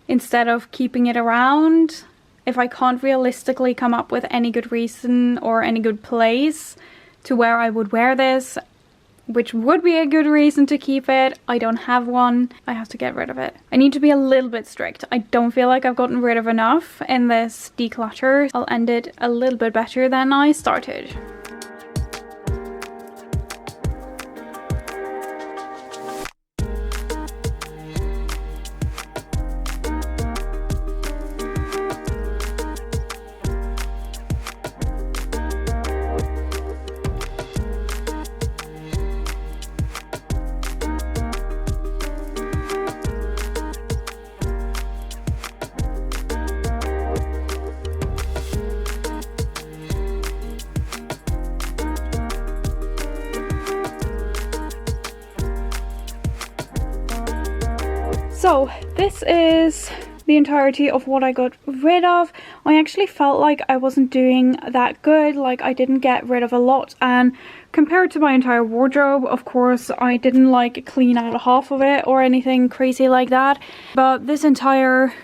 Speaker 1: instead of keeping it around. If I can't realistically come up with any good reason or any good place to where I would wear this, which would be a good reason to keep it, I don't have one. I have to get rid of it. I need to be a little bit strict. I don't feel like I've gotten rid of enough in this declutter. I'll end it a little bit better than I started. So this is the entirety of what I got rid of. I actually felt like I wasn't doing that good, like I didn't get rid of a lot, and compared to my entire wardrobe, of course, I didn't like clean out half of it or anything crazy like that. But this entire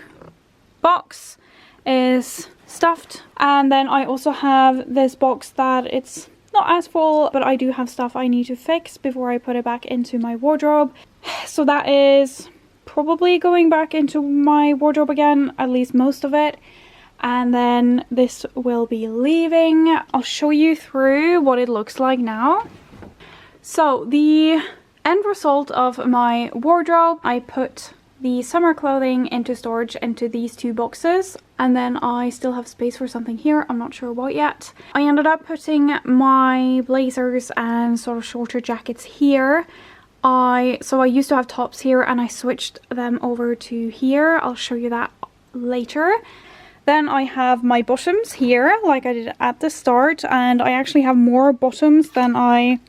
Speaker 1: box is stuffed, and then I also have this box that it's not as full, but I do have stuff I need to fix before I put it back into my wardrobe. So that is probably going back into my wardrobe again, at least most of it. And then this will be leaving. I'll show you through what it looks like now. So the end result of my wardrobe, I put the summer clothing into storage into these two boxes, and then I still have space for something here. I'm not sure what yet. I ended up putting my blazers and sort of shorter jackets here. So I used to have tops here and I switched them over to here. I'll show you that later. Then I have my bottoms here like I did at the start, and I actually have more bottoms than I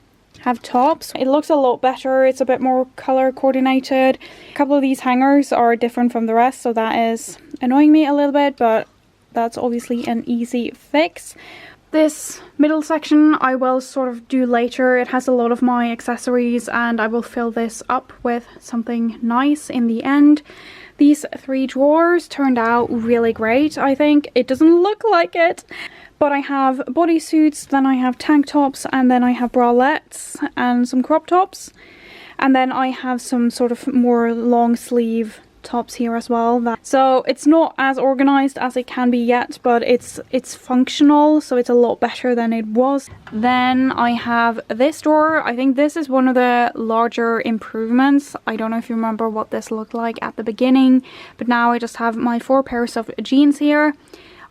Speaker 1: have tops. It looks a lot better. It's a bit more color coordinated. A couple of these hangers are different from the rest, so that is annoying me a little bit, but that's obviously an easy fix. This middle section I will sort of do later. It has a lot of my accessories and I will fill this up with something nice in the end. These three drawers turned out really great, I think. It doesn't look like it, but I have bodysuits, then I have tank tops, and then I have bralettes and some crop tops. And then I have some sort of more long sleeve tops here as well. So it's not as organized as it can be yet, but it's functional, so it's a lot better than it was. Then I have this drawer. I think this is one of the larger improvements. I don't know if you remember what this looked like at the beginning, but now I just have my 4 pairs of jeans here.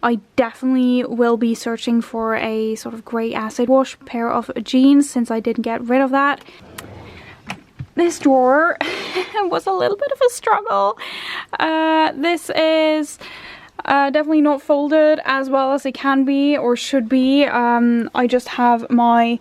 Speaker 1: I definitely will be searching for a sort of grey acid wash pair of jeans since I didn't get rid of that. This drawer was a little bit of a struggle. This is definitely not folded as well as it can be or should be. I just have my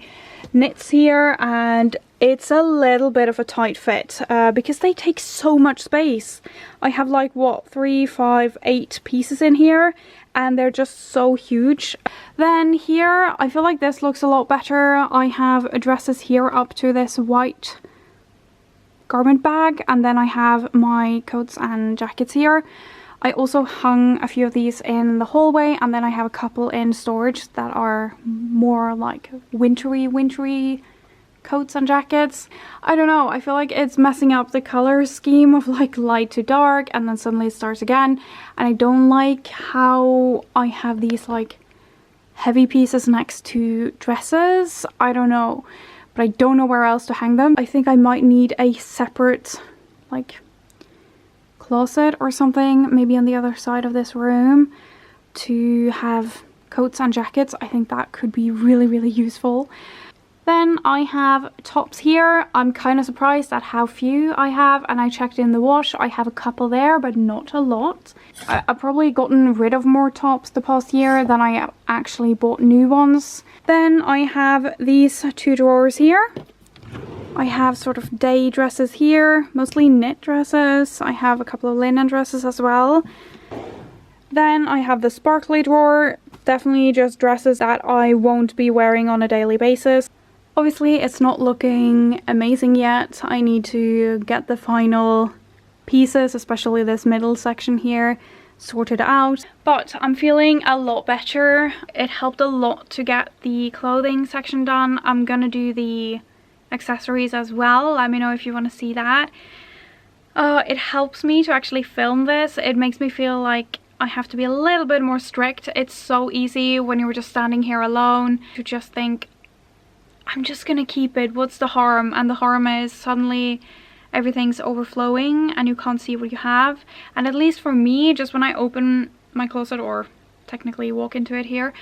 Speaker 1: knits here and it's a little bit of a tight fit because they take so much space. I have like what, 3, 5, 8 pieces in here and they're just so huge. Then here I feel like this looks a lot better. I have dresses here up to this white garment bag, and then I have my coats and jackets here. I also hung a few of these in the hallway, and then I have a couple in storage that are more like wintry coats and jackets. I don't know, I feel like it's messing up the color scheme of like light to dark and then suddenly it starts again, and I don't like how I have these like heavy pieces next to dresses. I don't know, but I don't know where else to hang them. I think I might need a separate like closet or something, maybe on the other side of this room, to have coats and jackets. I think that could be really useful. Then I have tops here. I'm kind of surprised at how few I have, and I checked in the wash. I have a couple there, but not a lot. I've probably gotten rid of more tops the past year than I actually bought new ones. Then I have these 2 drawers here. I have sort of day dresses here, mostly knit dresses. I have a couple of linen dresses as well. Then I have the sparkly drawer, definitely just dresses that I won't be wearing on a daily basis. Obviously it's not looking amazing yet. I need to get the final pieces, especially this middle section here, sorted out, but I'm feeling a lot better. It helped a lot to get the clothing section done. I'm gonna do the accessories as well. Let me know if you want to see that. It helps me to actually film this. It makes me feel like I have to be a little bit more strict. It's so easy when you're just standing here alone to just think, I'm just gonna keep it, what's the harm? And the harm is suddenly everything's overflowing and you can't see what you have. And at least for me, just when I open my closet, or technically walk into it here,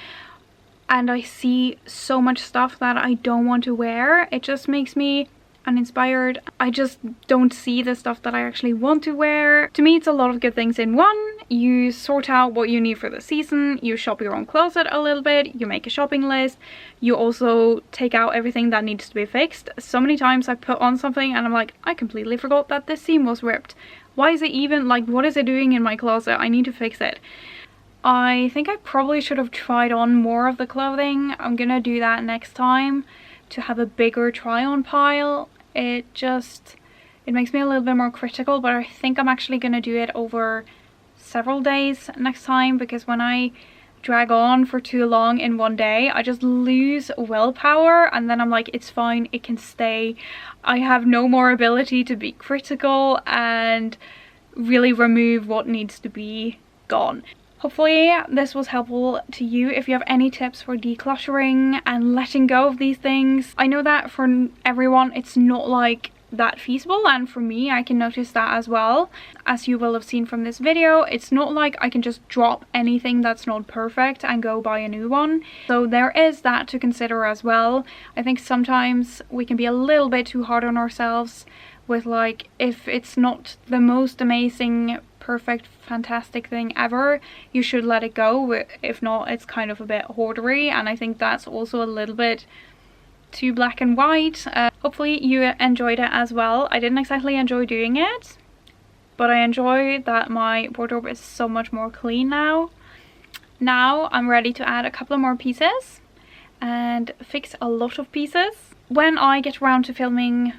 Speaker 1: and I see so much stuff that I don't want to wear, it just makes me uninspired. I just don't see the stuff that I actually want to wear. To me, it's a lot of good things in one. You sort out what you need for the season, you shop your own closet a little bit, you make a shopping list, you also take out everything that needs to be fixed. So many times I put on something and I'm like, I completely forgot that this seam was ripped. Why is it even, like, what is it doing in my closet? I need to fix it. I think I probably should have tried on more of the clothing. I'm gonna do that next time to have a bigger try on pile. It makes me a little bit more critical, but I think I'm actually gonna do it over several days next time, because when I drag on for too long in one day, I just lose willpower, and then I'm like, it's fine, it can stay. I have no more ability to be critical and really remove what needs to be gone. Hopefully this was helpful to you. If you have any tips for decluttering and letting go of these things, I know that for everyone it's not like that feasible, and for me, I can notice that as well. As you will have seen from this video, it's not like I can just drop anything that's not perfect and go buy a new one. So there is that to consider as well. I think sometimes we can be a little bit too hard on ourselves with, like, if it's not the most amazing, perfect, fantastic thing ever, you should let it go. If not, it's kind of a bit hoardery, and I think that's also a little bit too black and white. Hopefully you enjoyed it as well. I didn't exactly enjoy doing it, but I enjoy that my wardrobe is so much more clean now. Now I'm ready to add a couple of more pieces and fix a lot of pieces. When I get around to filming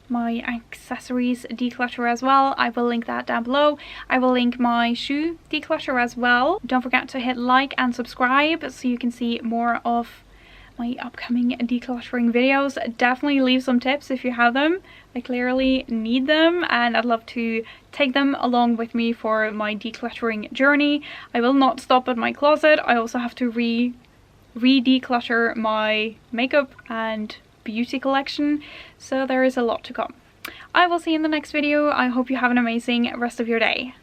Speaker 1: my accessories declutter as well, I will link that down below. I will link my shoe declutter as well. Don't forget to hit like and subscribe so you can see more of my upcoming decluttering videos. Definitely leave some tips if you have them. I clearly need them, and I'd love to take them along with me for my decluttering journey. I will not stop at my closet. I also have to re-declutter my makeup and beauty collection, so there is a lot to come. I will see you in the next video. I hope you have an amazing rest of your day.